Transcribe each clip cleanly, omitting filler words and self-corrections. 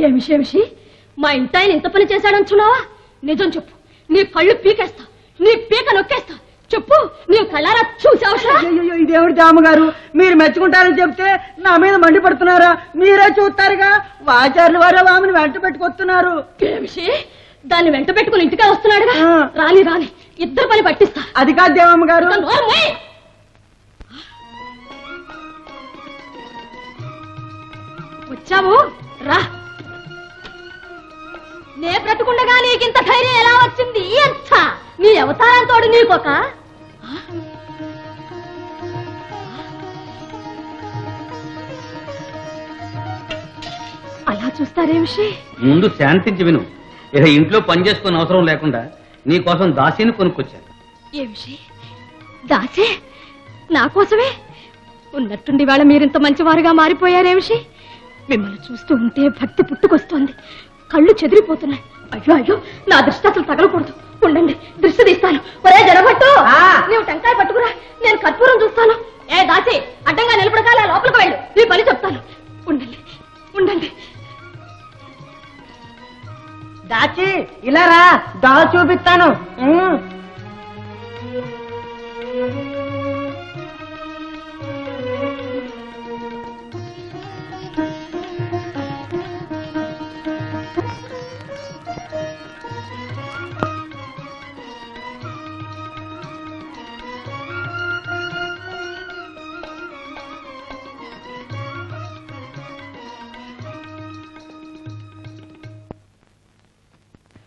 ఏమిషి మా ఇంటాయన ఇంత పని చేశాడంటున్నావా? నిజం చెప్పు, నీ కళ్ళు పీకేస్తా, నీ పీక నొక్కేస్తా. చెప్పు, నీ కళ్ళారా చూసావా? ఇదేమిటి దామగారు, మీరు మెచ్చుకుంటారని చెప్తే నా మీద మండిపడుతున్నారా? మీరే చూస్తారుగా, ఆచార్యుల వారు ఆమెను వెంట పెట్టుకొస్తున్నారు. ఏమిషి, దాన్ని వెంట పెట్టుకుని ఇంటికే వస్తున్నాడుగా. రాని రాని, ఇద్దరు పని పట్టిస్తా. అది కాదు దేవమ్మ గారు. వచ్చావు రా. నే బ్రతుకుండగా నీకింత ధైర్యం ఎలా వచ్చింది? ఎంత నీ అవతారంతోడు నీకొక అలా చూస్తారేమిషి? ముందు శాంతించి విను. ఇక ఇంట్లో పని చేసుకునే అవసరం లేకుండా నీ కోసం దాసిని కొనుక్కొచ్చాను. ఏమిషి, దాసే నా కోసమే? ఉన్నట్టుండి వాళ్ళ మీరింత మంచివారుగా మారిపోయారేమిషి? మిమ్మల్ని చూస్తూ ఉంటే భక్తి పుట్టుకొస్తోంది, కళ్ళు చెదిరిపోతున్నాయి. అయ్యో అయ్యో, నా దృష్టి అసలు తగలకూడదు. ఉండండి, దృష్టి తీస్తాను. ఒరే జడబట్టు, నీవు టెంకాయ పట్టుకురా, నేను కర్పూరం చూస్తాను. ఏ దాసి, అడ్డంగా నిలబడకాల లోపలికి వెళ్ళు, నీ పని చెప్తాను. ఉండండి ఉండండి. దాచి ఇలా రా, దా చూపిస్తాను.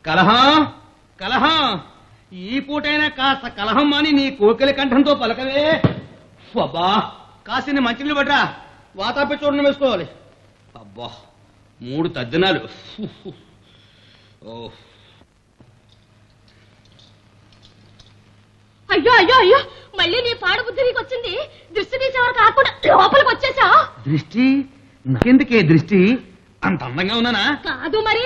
కలహం కలహం, ఈ పూటైనా కాస్త కలహం అని నీ కోకిల కంఠంతో పలకవే. అబ్బా, కాసిన మంచినీళ్ళు పట్రా, వాతాపి చూడడం వేసుకోవాలి. అబ్బా, 3 తద్దినాలు. అయ్యో అయ్యో అయ్యో, మళ్ళీ నీ పాడు బుద్ధి నీకు వచ్చింది. దృష్టి తీసేవారు కాకుండా లోపలికి వచ్చేసా. దృష్టి నాకెందుకే? దృష్టి అంత అందంగా ఉన్నానా? కాదు మరి.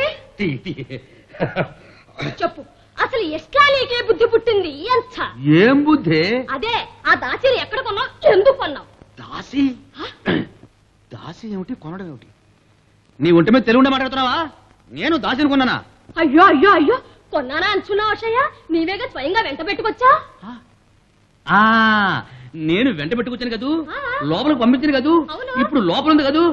చెప్పు, అసలు ఎట్లా నీకే బుద్ధి పుట్టింది? ఎంత ఏం బుద్ధి? అదే, ఆ దాసిని ఎక్కడ కొన్నావు, ఎందుకు కొన్నావు? దాసి? దాసి ఏమిటి, కొనడం ఏమిటి? నీ ఒంటి మీద తెలుగుండే మాట్లాడుతున్నావా? నేను దాసిని కొన్నానా? అయ్యో అయ్యో అయ్యో, కొన్నానా అంచున్నావు అక్షయ్య? నీవేగా స్వయంగా వెంట పెట్టుకొచ్చా. నేను వెంట పెట్టుకొచ్చాను కదూ, లోపలికి పంపించాను కదూ, ఇప్పుడు లోపల ఉంది కదూ.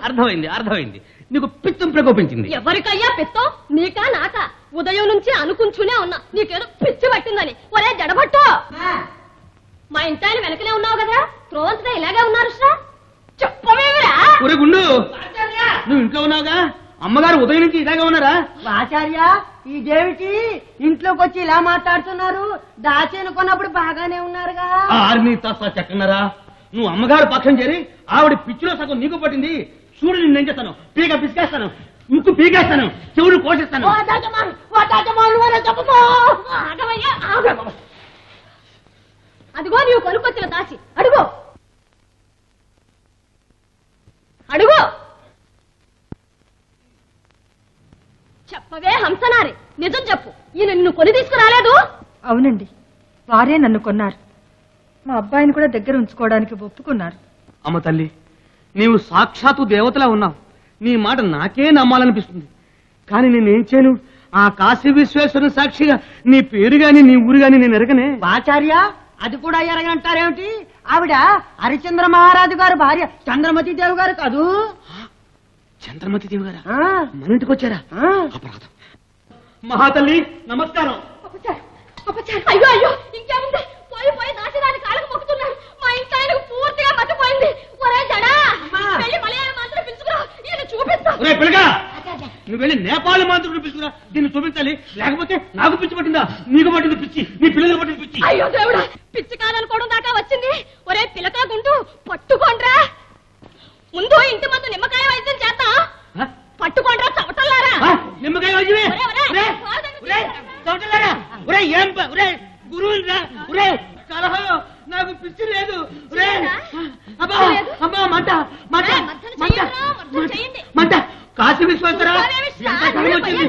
అర్థమైంది అర్థమైంది, నీకు పిత్తం ప్రకోపించింది. ఎవరికయ్యా పిత్తం, నీకా నాకా? ఉదయం నుంచి అనుకుంటూనే ఉన్నా నీకేదో పిచ్చి పట్టిందని. ఒరే జడబట్టు, మా ఇంటాయన వెనకనే ఉన్నావు కదా, త్రోవంతగా ఇలాగే ఉన్నారు. చెప్పవేమిరా? ఒరే గుండు, నువ్వు ఇంట్లో ఉన్నావుగా, అమ్మగారు ఉదయం నుంచి ఇలాగే ఉన్నారా? ఆచార్య, ఇదేమిటి ఇంట్లోకి వచ్చి ఇలా మాట్లాడుతున్నారు? దాచి అనుకున్నప్పుడు బాగానే ఉన్నారుగా. ఆర్మీ తస్తా చెక్కన్నారా? నువ్వు అమ్మగారు పక్షం చేరి ఆవిడ పిచ్చిలో సగం నీకు పట్టింది. చూడు, నిన్నేం చేస్తాను, పీక పిసికేస్తాను, ముక్కు పీకేస్తాను, చెవులు కోసేస్తాను. అదిగో నీవు కొనుక్కొచ్చిన దాసి, అడుగు అడుగు. చెప్పవే హంసనారి, నిజం చెప్పు, ఈయన నిన్ను కొని తీసుకురాలేదు? అవునండి, వారే నన్ను కొన్నారు. మా అబ్బాయిని కూడా దగ్గర ఉంచుకోవడానికి ఒప్పుకున్నారు. అమ్మ తల్లి, నీవు సాక్షాత్తు దేవతలా ఉన్నావు. నీ మాట నాకే నమ్మాలనిపిస్తుంది. కానీ నేనేం చేయను? ఆ కాశీ విశ్వేశ్వరుని సాక్షిగా నీ పేరు గాని నీ ఊరు గాని నేను ఎరగనే. ఆచార్య, అది కూడా ఎరగనంటారేమిటి? ఆవిడ హరిచంద్ర మహారాజు గారు భార్య చంద్రమతి దేవి గారు కాదు? చంద్రమతి దేవి గారా? మన ఇంటికి వచ్చారా? అపరాధం. మహాతల్లి నమస్కారం. అయ్యో అయ్యో, ఇంకేముంది, పోయి పోయి దాసి దాని కాళ్ళకు మొక్కుతున్నారు. మా ఇంట్లో ఆయనకు పూర్తిగా మర్చిపోయింది. ఒరే జడా, వెళ్ళి మలయాళ మంత్రులు పిలుచుకురా, ఈయన చూపిస్తా. నువ్వు వెళ్ళి నేపాల్ మంత్రులు పిలుచుకురా, దీన్ని చూపించాలి. లేకపోతే నాకు పిచ్చి పట్టిందా? నీకు పట్టింది పిచ్చి, నీ పిల్లలకు పట్టింది పిచ్చి. అయ్యో దేవుడా, పిచ్చి కాదనుకోవడం దాకా వచ్చింది. ఒరే పిల్లకా గుంటూ, పట్టుకోండ్రా. ముందు ఇంటి ముందు నిమ్మకాయ వైద్యం చేద్దాం. పట్టుకోండ్రా చవటల్లారా. నిమ్మకాయ వైద్యమే? గురువు కలహం, నాకు పిచ్చి లేదు. మంట కాశీ విశ్వేశ్వర వచ్చింది.